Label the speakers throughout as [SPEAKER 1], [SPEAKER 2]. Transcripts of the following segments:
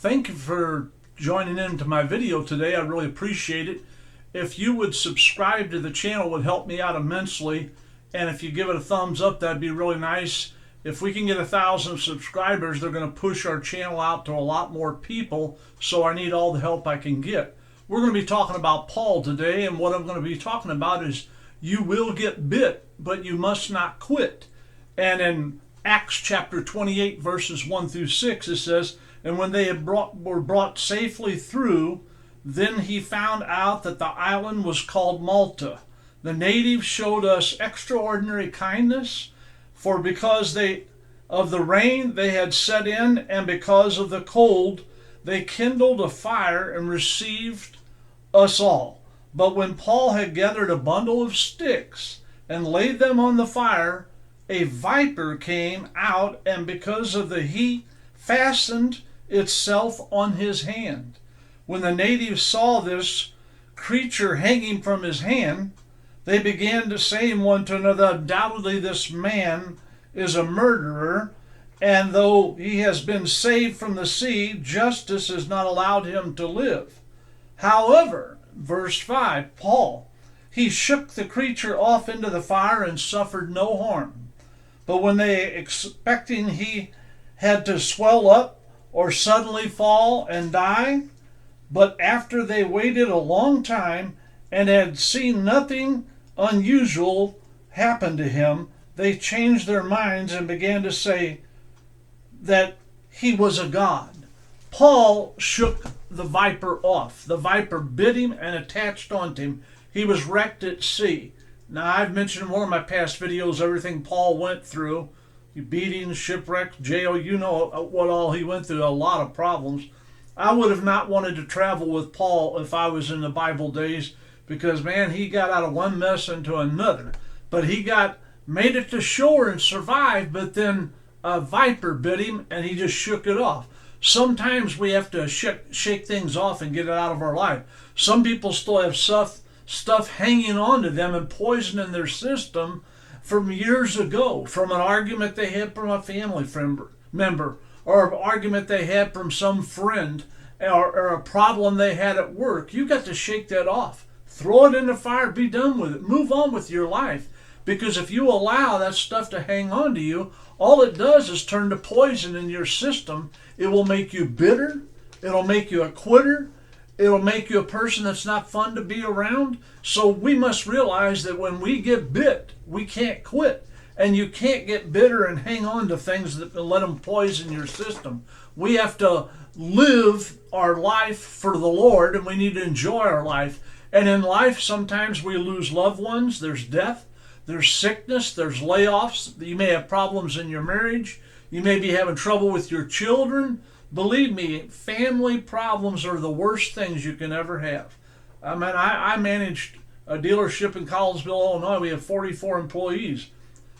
[SPEAKER 1] Thank you for joining into my video today. I really appreciate it. If you would subscribe to the channel, it would help me out immensely. And if you give it a thumbs up, that'd be really nice. If we can get 1,000 subscribers, they're going to push our channel out to a lot more people. So I need all the help I can get. We're going to be talking about Paul today. And what I'm going to be talking about is you will get bit, but you must not quit. And in Acts chapter 28, verses 1 through 6, it says, "And when they were brought safely through, then he found out that the island was called Malta. The natives showed us extraordinary kindness, for because of the rain they had set in, and because of the cold, they kindled a fire and received us all. But when Paul had gathered a bundle of sticks and laid them on the fire, a viper came out, and because of the heat, fastened itself on his hand. When the natives saw this creature hanging from his hand, they began to say one to another, 'Undoubtedly this man is a murderer, and though he has been saved from the sea, justice has not allowed him to live.' However," verse 5, Paul, "he shook the creature off into the fire and suffered no harm. But when they expecting he had to swell up or suddenly fall and die, but after they waited a long time and had seen nothing unusual happen to him, they changed their minds and began to say that he was a god." Paul shook the viper off. The viper bit him and attached onto him. He was wrecked at sea. Now, I've mentioned in one of my past videos everything Paul went through. Beatings, shipwreck, jail, you know what all he went through, a lot of problems. I would have not wanted to travel with Paul if I was in the Bible days, because, man, he got out of one mess into another. But he made it to shore and survived, but then a viper bit him and he just shook it off. Sometimes we have to shake things off and get it out of our life. Some people still have stuff hanging on to them and poison in their system from years ago, from an argument they had from a family member, or an argument they had from some friend, or a problem they had at work. You got to shake that off. Throw it in the fire, be done with it. Move on with your life. Because if you allow that stuff to hang on to you, all it does is turn to poison in your system. It will make you bitter. It'll make you a quitter. It'll make you a person that's not fun to be around. So we must realize that when we get bit, we can't quit. And you can't get bitter and hang on to things that let them poison your system. We have to live our life for the Lord, and we need to enjoy our life. And in life, sometimes we lose loved ones. There's death. There's sickness. There's layoffs. You may have problems in your marriage. You may be having trouble with your children. Believe me, family problems are the worst things you can ever have. I mean, I managed a dealership in Collinsville, Illinois. We have 44 employees.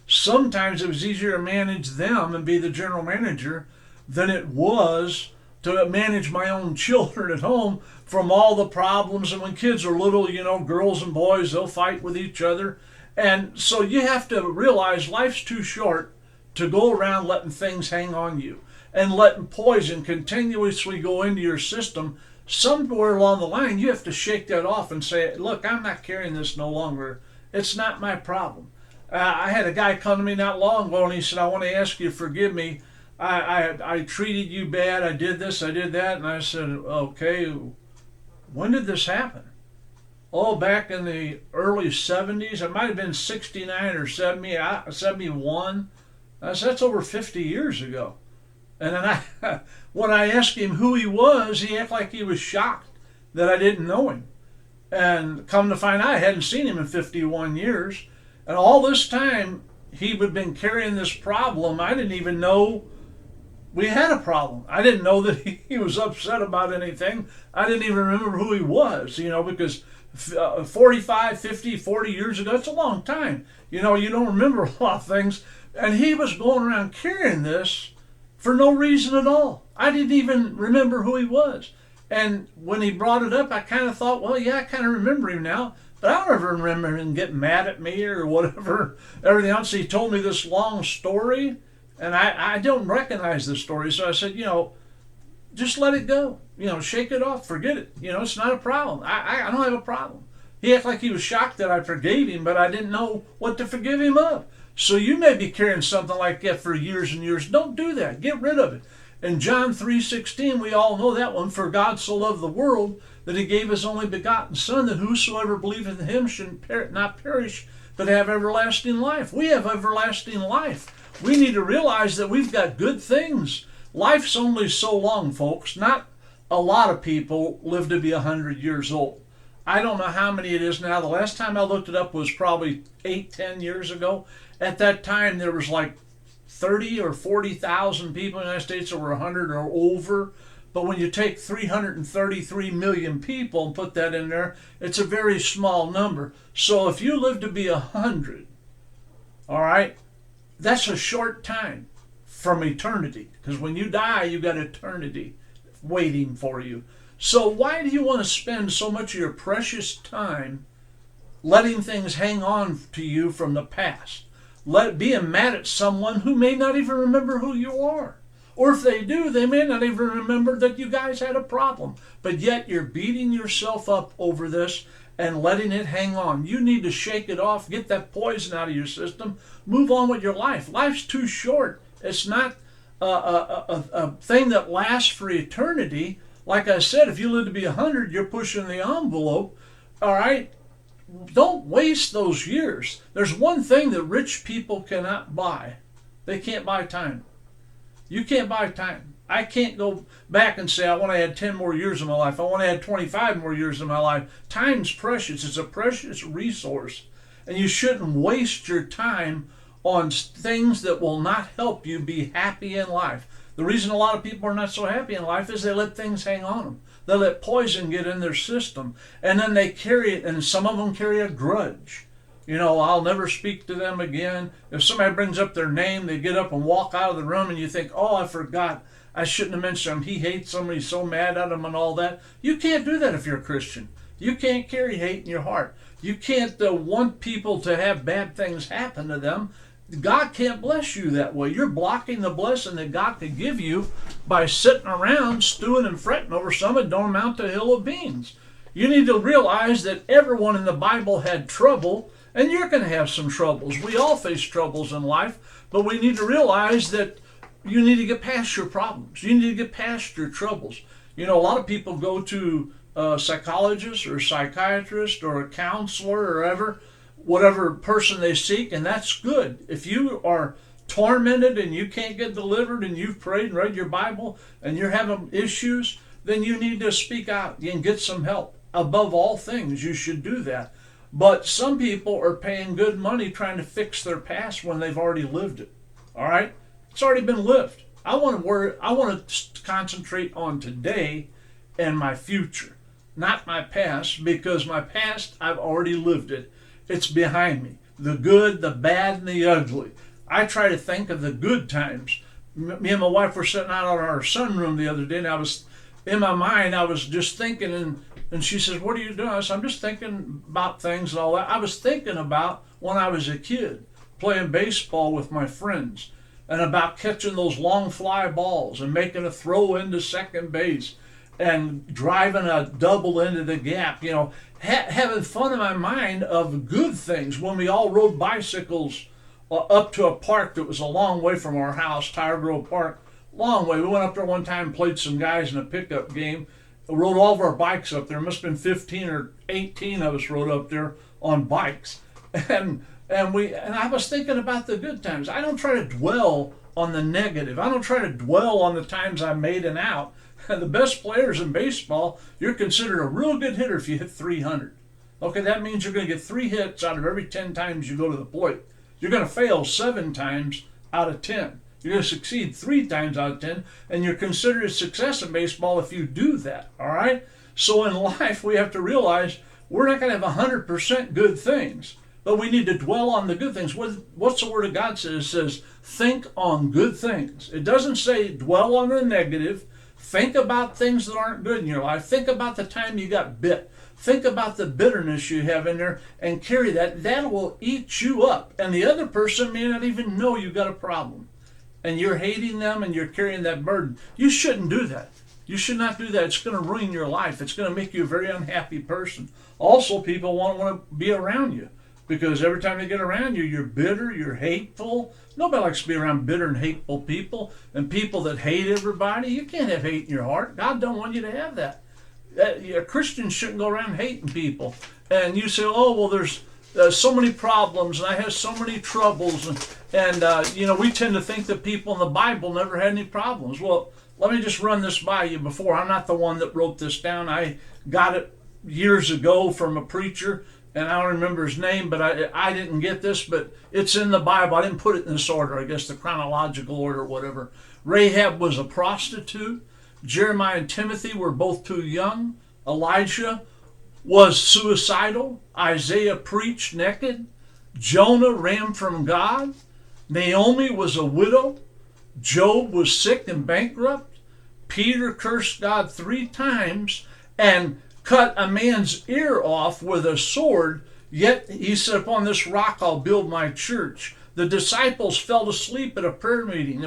[SPEAKER 1] Sometimes it was easier to manage them and be the general manager than it was to manage my own children at home from all the problems. And when kids are little, you know, girls and boys, they'll fight with each other. And so you have to realize life's too short to go around letting things hang on you and letting poison continuously go into your system. Somewhere along the line, you have to shake that off and say, "Look, I'm not carrying this no longer. It's not my problem." I had a guy come to me not long ago, and he said, "I want to ask you to forgive me. I treated you bad. I did this, I did that." And I said, "Okay, when did this happen?" "Oh, back in the early 70s. It might have been 69 or 71. I said, "That's over 50 years ago." And then when I asked him who he was, he acted like he was shocked that I didn't know him. And come to find out, I hadn't seen him in 51 years. And all this time, he had been carrying this problem. I didn't even know we had a problem. I didn't know that he was upset about anything. I didn't even remember who he was, you know, because 45, 50, 40 years ago, it's a long time. You know, you don't remember a lot of things. And he was going around carrying this for no reason at all. I didn't even remember who he was. And when he brought it up, I kind of thought, well, yeah, I kind of remember him now. But I don't ever remember him getting mad at me or whatever, everything else. He told me this long story, and I don't recognize the story. So I said, you know, just let it go. Shake it off, forget it. It's not a problem. I don't have a problem. He acted like he was shocked that I forgave him, but I didn't know what to forgive him of. So you may be carrying something like that for years and years. Don't do that. Get rid of it. In John 3:16, we all know that one. For God so loved the world that he gave his only begotten Son, that whosoever believeth in him should not perish, but have everlasting life. We have everlasting life. We need to realize that we've got good things. Life's only so long, folks. Not a lot of people live to be 100 years old. I don't know how many it is now. The last time I looked it up was probably 8-10 years ago. At that time, there was like 30 or 40,000 people in the United States that were 100 or over. But when you take 333 million people and put that in there, it's a very small number. So if you live to be 100, all right, that's a short time from eternity. Because when you die, you got eternity waiting for you. So why do you want to spend so much of your precious time letting things hang on to you from the past? Being mad at someone who may not even remember who you are. Or if they do, they may not even remember that you guys had a problem. But yet you're beating yourself up over this and letting it hang on. You need to shake it off, get that poison out of your system, move on with your life. Life's too short. It's not a thing that lasts for eternity. Like I said, if you live to be 100, you're pushing the envelope. All right? Don't waste those years. There's one thing that rich people cannot buy. They can't buy time. You can't buy time. I can't go back and say, I want to add 10 more years of my life. I want to add 25 more years of my life. Time's precious. It's a precious resource. And you shouldn't waste your time on things that will not help you be happy in life. The reason a lot of people are not so happy in life is they let things hang on them. They let poison get in their system. And then they carry it, and some of them carry a grudge. I'll never speak to them again. If somebody brings up their name, they get up and walk out of the room, and you think, oh, I forgot. I shouldn't have mentioned him. He hates somebody, he's so mad at him and all that. You can't do that if you're a Christian. You can't carry hate in your heart. You can't want people to have bad things happen to them. God can't bless you that way. You're blocking the blessing that God could give you by sitting around stewing and fretting over something that don't amount to a hill of beans. You need to realize that everyone in the Bible had trouble, and you're going to have some troubles. We all face troubles in life, but we need to realize that you need to get past your problems. You need to get past your troubles. A lot of people go to a psychologist or a psychiatrist or a counselor or whatever person they seek, and that's good. If you are tormented and you can't get delivered and you've prayed and read your Bible and you're having issues, then you need to speak out and get some help. Above all things, you should do that. But some people are paying good money trying to fix their past when they've already lived it. All right? It's already been lived. I want to concentrate on today and my future, not my past, because my past, I've already lived it. It's behind me. The good, the bad, and the ugly. I try to think of the good times. Me and my wife were sitting out on our sunroom the other day, and in my mind, I was just thinking, and she says, what are you doing? I said, I'm just thinking about things and all that. I was thinking about when I was a kid, playing baseball with my friends, and about catching those long fly balls and making a throw into second base and driving a double into the gap, having fun in my mind of good things when we all rode bicycles up to a park that was a long way from our house, Tire Grove Park, long way. We went up there one time and played some guys in a pickup game, rode all of our bikes up there. Must have been 15 or 18 of us rode up there on bikes. And I was thinking about the good times. I don't try to dwell on the negative. I don't try to dwell on the times I made it out. The best players in baseball, you're considered a real good hitter if you hit 300. Okay, that means you're going to get 3 hits out of every 10 times you go to the plate. You're going to fail 7 times out of 10. You're going to succeed 3 times out of 10, and you're considered a success in baseball if you do that, all right? So in life, we have to realize we're not going to have 100% good things, but we need to dwell on the good things. What's the Word of God says? It says, think on good things. It doesn't say dwell on the negative. Think about things that aren't good in your life. Think about the time you got bit. Think about the bitterness you have in there and carry that. That will eat you up. And the other person may not even know you got a problem. And you're hating them and you're carrying that burden. You shouldn't do that. You should not do that. It's going to ruin your life. It's going to make you a very unhappy person. Also, people won't want to be around you because every time they get around you, you're bitter, you're hateful. Nobody likes to be around bitter and hateful people and people that hate everybody. You can't have hate in your heart. God don't want you to have that. A Christian shouldn't go around hating people. And you say, oh, well, there's so many problems and I have so many troubles. And we tend to think that people in the Bible never had any problems. Well, let me just run this by you before. I'm not the one that wrote this down. I got it years ago from a preacher, and I don't remember his name, but I didn't get this, but it's in the Bible. I didn't put it in this order, I guess the chronological order or whatever. Rahab was a prostitute. Jeremiah and Timothy were both too young. Elijah was suicidal. Isaiah preached naked. Jonah ran from God. Naomi was a widow. Job was sick and bankrupt. Peter cursed God 3 times and cut a man's ear off with a sword, yet he said, upon this rock I'll build my church. The disciples fell asleep at a prayer meeting,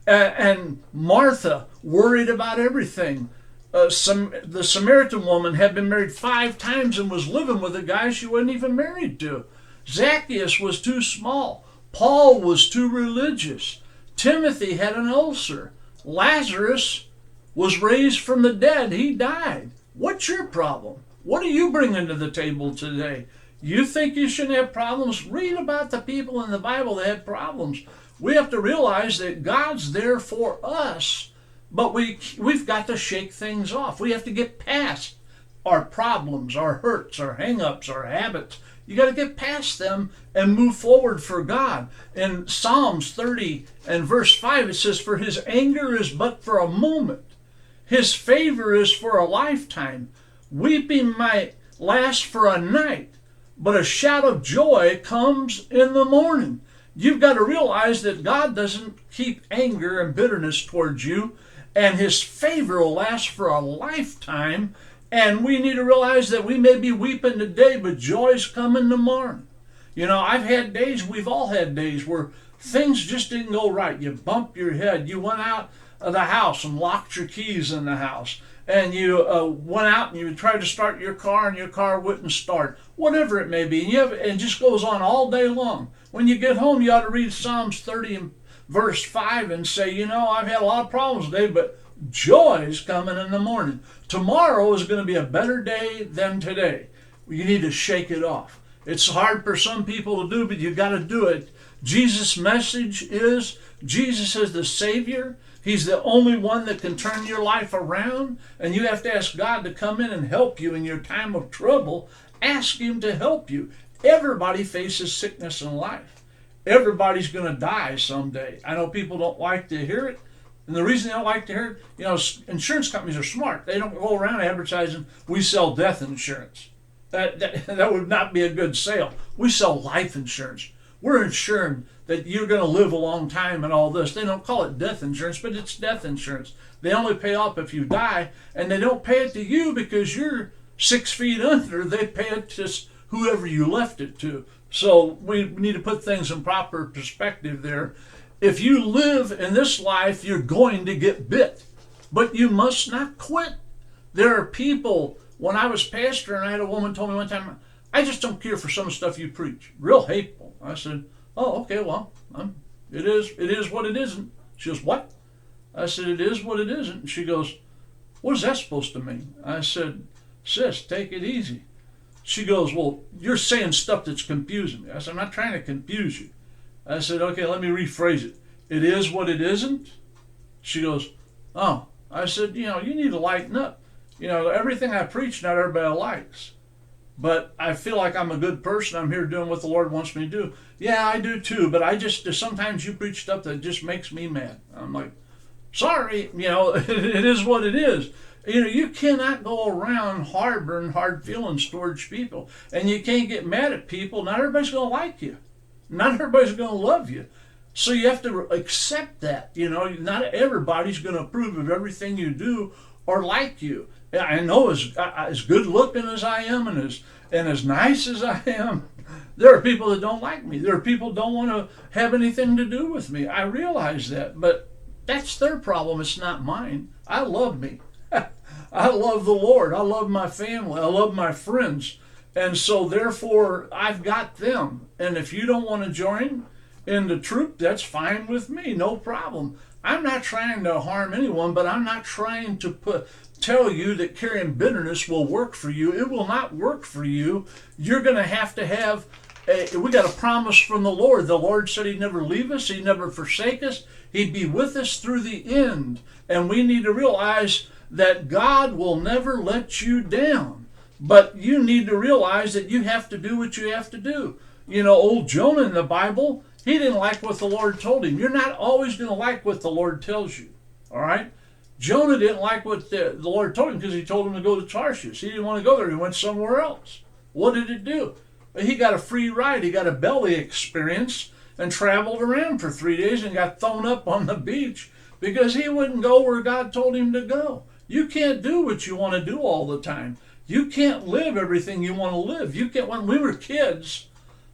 [SPEAKER 1] and Martha worried about everything. The Samaritan woman had been married 5 times and was living with a guy she wasn't even married to. Zacchaeus was too small. Paul was too religious. Timothy had an ulcer. Lazarus was raised from the dead. He died. What's your problem? What are you bringing to the table today? You think you shouldn't have problems? Read about the people in the Bible that had problems. We have to realize that God's there for us, but we've got to shake things off. We have to get past our problems, our hurts, our hang-ups, our habits. You got to get past them and move forward for God. In Psalms 30 and verse 5, it says, for his anger is but for a moment. His favor is for a lifetime. Weeping might last for a night, but a shout of joy comes in the morning. You've got to realize that God doesn't keep anger and bitterness towards you, and his favor will last for a lifetime. And we need to realize that we may be weeping today, but joy's coming tomorrow. I've had days, we've all had days where things just didn't go right. You bumped your head. You went out of the house and locked your keys in the house. And you went out and you tried to start your car and your car wouldn't start. Whatever it may be. And it just goes on all day long. When you get home, you ought to read Psalms 30 and verse 5 and say, I've had a lot of problems today, but joy's coming in the morning. Tomorrow is going to be a better day than today. You need to shake it off. It's hard for some people to do, but you got to do it. Jesus' message is Jesus is the Savior. He's the only one that can turn your life around, and you have to ask God to come in and help you in your time of trouble. Ask him to help you. Everybody faces sickness in life. Everybody's going to die someday. I know people don't like to hear it. And the reason they don't like to hear it, insurance companies are smart. They don't go around advertising, we sell death insurance. That would not be a good sale. We sell life insurance. We're insuring that you're going to live a long time and all this. They don't call it death insurance, but it's death insurance. They only pay off if you die, and they don't pay it to you because you're 6 feet under. They pay it to whoever you left it to. So we need to put things in proper perspective there. If you live in this life, you're going to get bit, but you must not quit. There are people, when I was pastor, and I had a woman told me one time, I just don't care for some of the stuff you preach. Real hateful. I said, oh, okay, well, it is what it isn't. She goes, what? I said, it is what it isn't. And she goes, what is that supposed to mean? I said, sis, take it easy. She goes, well, you're saying stuff that's confusing me. I said, I'm not trying to confuse you. I said, okay, let me rephrase it. It is what it isn't? She goes, oh. I said, you need to lighten up. Everything I preach, not everybody likes. But I feel like I'm a good person. I'm here doing what the Lord wants me to do. Yeah, I do too, but sometimes you preach stuff that just makes me mad. I'm like, sorry, it is what it is. You cannot go around harboring hard feelings towards people. And you can't get mad at people. Not everybody's going to like you. Not everybody's going to love you. So you have to accept that. Not everybody's going to approve of everything you do or like you. I know as good looking as I am and as nice as I am, there are people that don't like me. There are people that don't want to have anything to do with me. I realize that. But that's their problem. It's not mine. I love me. I love the Lord. I love my family. I love my friends. And so therefore I've got them. And if you don't want to join in the troop, that's fine with me. No problem. I'm not trying to harm anyone, but I'm not trying to tell you that carrying bitterness will work for you. It will not work for you. You're going to have we got a promise from the Lord. The Lord said He'd never leave us. He'd never forsake us. He'd be with us through the end. And we need to realize that God will never let you down. But you need to realize that you have to do what you have to do. You know, old Jonah in the Bible, he didn't like what the Lord told him. You're not always going to like what the Lord tells you. All right? Jonah didn't like what the Lord told him because He told him to go to Tarshish. He didn't want to go there. He went somewhere else. What did it do? He got a free ride. He got a belly experience and traveled around for 3 days and got thrown up on the beach because he wouldn't go where God told him to go. You can't do what you want to do all the time. You can't live everything you want to live. You can't. When we were kids,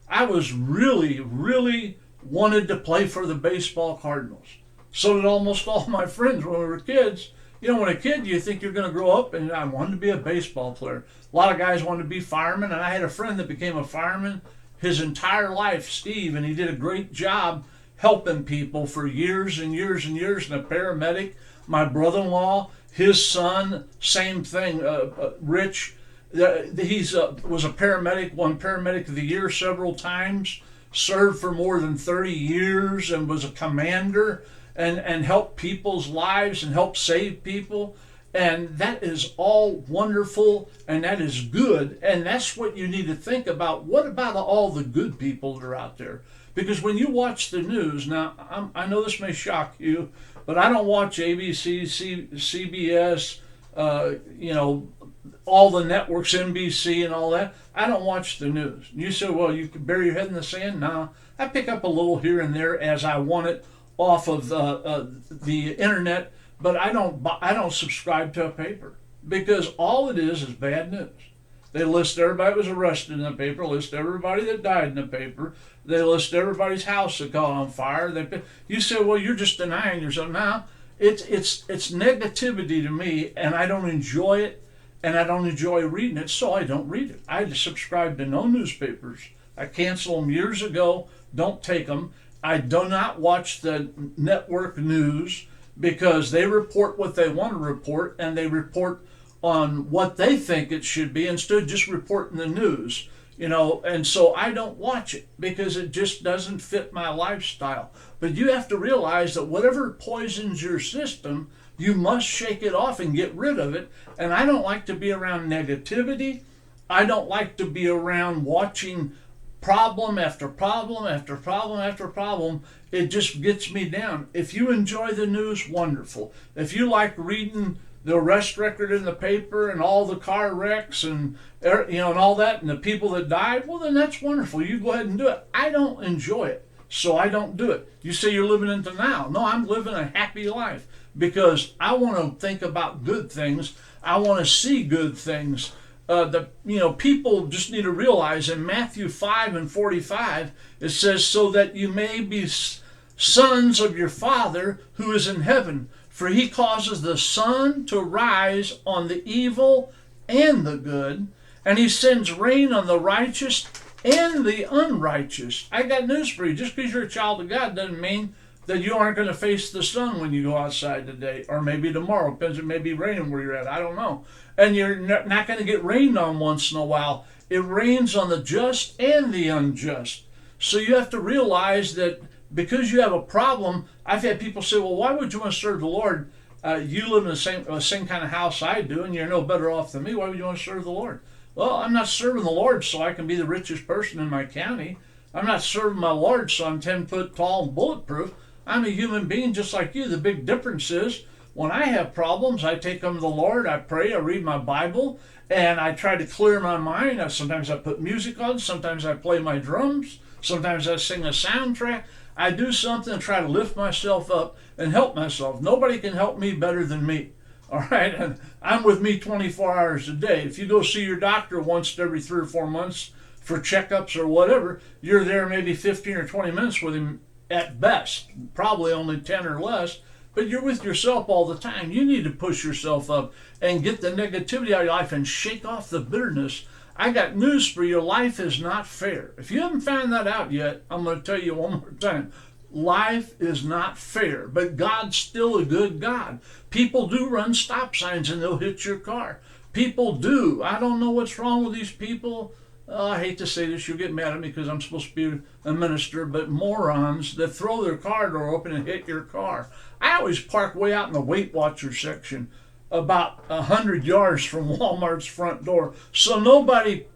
[SPEAKER 1] I was really, really wanted to play for the baseball Cardinals. So did almost all my friends when we were kids. You know, when a kid, you think you're going to grow up, and I wanted to be a baseball player. A lot of guys wanted to be firemen, and I had a friend that became a fireman his entire life, Steve, and he did a great job helping people for years and years and years, and a paramedic. My brother-in-law, his son, same thing, Rich, was a paramedic, won Paramedic of the Year several times, served for more than 30 years, and was a commander, and helped people's lives and helped save people. And that is all wonderful, and that is good, and that's what you need to think about. What about all the good people that are out there? Because when you watch the news, now I know this may shock you, but I don't watch ABC, CBS, all the networks, NBC and all that. I don't watch the news. You say, well, you can bury your head in the sand? No, I pick up a little here and there as I want it off of the internet. But I don't subscribe to a paper because all it is bad news. They list everybody that was arrested in the paper, list everybody that died in the paper, they list everybody's house that caught on fire. You say, well, you're just denying yourself. No, it's negativity to me, and I don't enjoy it, and I don't enjoy reading it, so I don't read it. I subscribe to no newspapers. I canceled them years ago. Don't take them. I do not watch the network news, because they report what they want to report, and they report on what they think it should be instead of just reporting the news, and so I don't watch it because it just doesn't fit my lifestyle. But you have to realize that whatever poisons your system, you must shake it off and get rid of it. And I don't like to be around negativity. I don't like to be around watching problem after problem after problem after problem. It just gets me down. If you enjoy the news, wonderful. If you like reading the arrest record in the paper and all the car wrecks and all that and the people that died, well, then that's wonderful. You go ahead and do it. I don't enjoy it, so I don't do it. You say you're living in denial. No, I'm living a happy life because I want to think about good things. I want to see good things. People just need to realize in Matthew 5:45, it says, so that you may be sons of your Father who is in heaven, for He causes the sun to rise on the evil and the good, and He sends rain on the righteous and the unrighteous. I got news for you. Just because you're a child of God doesn't mean that you aren't going to face the sun when you go outside today, or maybe tomorrow. Depends, it may be raining where you're at. I don't know. And you're not going to get rained on once in a while. It rains on the just and the unjust. So you have to realize that because you have a problem, I've had people say, well, why would you want to serve the Lord? You live in the same kind of house I do, and you're no better off than me. Why would you want to serve the Lord? Well, I'm not serving the Lord so I can be the richest person in my county. I'm not serving my Lord so I'm 10 foot tall and bulletproof. I'm a human being just like you. The big difference is when I have problems, I take them to the Lord, I pray, I read my Bible, and I try to clear my mind. Sometimes I put music on, sometimes I play my drums, sometimes I sing a soundtrack. I do something to try to lift myself up and help myself. Nobody can help me better than me. All right? And I'm with me 24 hours a day. If you go see your doctor once every 3 or 4 months for checkups or whatever, you're there maybe 15 or 20 minutes with him at best, probably only 10 or less. but you're with yourself all the time. You need to push yourself up and get the negativity out of your life and shake off the bitterness. I got news for you. Life is not fair. If you haven't found that out yet, I'm going to tell you one more time. Life is not fair, but God's still a good God. People do run stop signs and they'll hit your car. People do. I don't know what's wrong with these people. I hate to say this, you'll get mad at me because I'm supposed to be a minister, but morons that throw their car door open and hit your car. I always park way out in the Weight Watchers section, about 100 yards from Walmart's front door, so nobody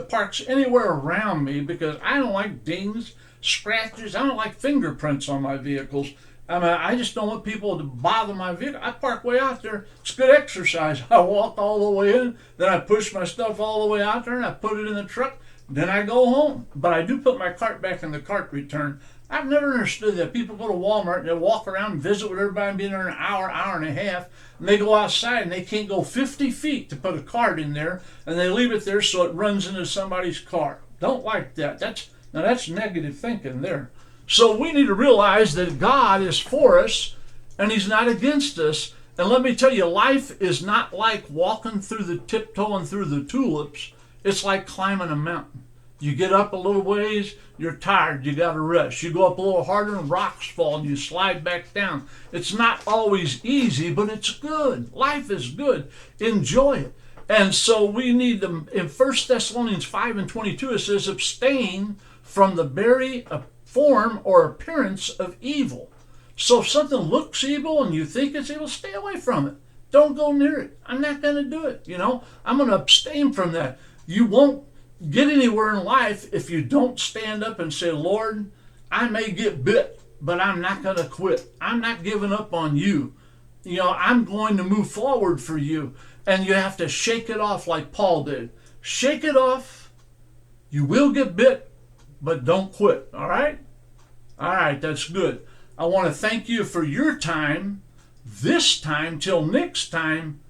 [SPEAKER 1] parks anywhere around me because I don't like dings, scratches. I don't like fingerprints on my vehicles. I just don't want people to bother my vehicle. I park way out there. It's good exercise. I walk all the way in, then I push my stuff all the way out there, and I put it in the truck. Then I go home. But I do put my cart back in the cart return. I've never understood that. People go to Walmart and they walk around and visit with everybody and be there an hour, hour and a half, and they go outside and they can't go 50 feet to put a cart in there, and they leave it there so it runs into somebody's car. Don't like that. That's negative thinking there. So we need to realize that God is for us and He's not against us. And let me tell you, life is not like walking through the tiptoeing through the tulips. It's like climbing a mountain. You get up a little ways, you're tired, you got to rest. You go up a little harder and rocks fall and you slide back down. It's not always easy, but it's good. Life is good. Enjoy it. And so we need to, in 1 Thessalonians 5:22, it says, abstain from the very form or appearance of evil. So if something looks evil and you think it's evil, stay away from it. Don't go near it. I'm not going to do it. I'm going to abstain from that. You won't get anywhere in life if you don't stand up and say, Lord, I may get bit, but I'm not going to quit. I'm not giving up on you. I'm going to move forward for you. And you have to shake it off like Paul did. Shake it off. You will get bit, but don't quit. All right? All right, that's good. I want to thank you for your time. This time, till next time,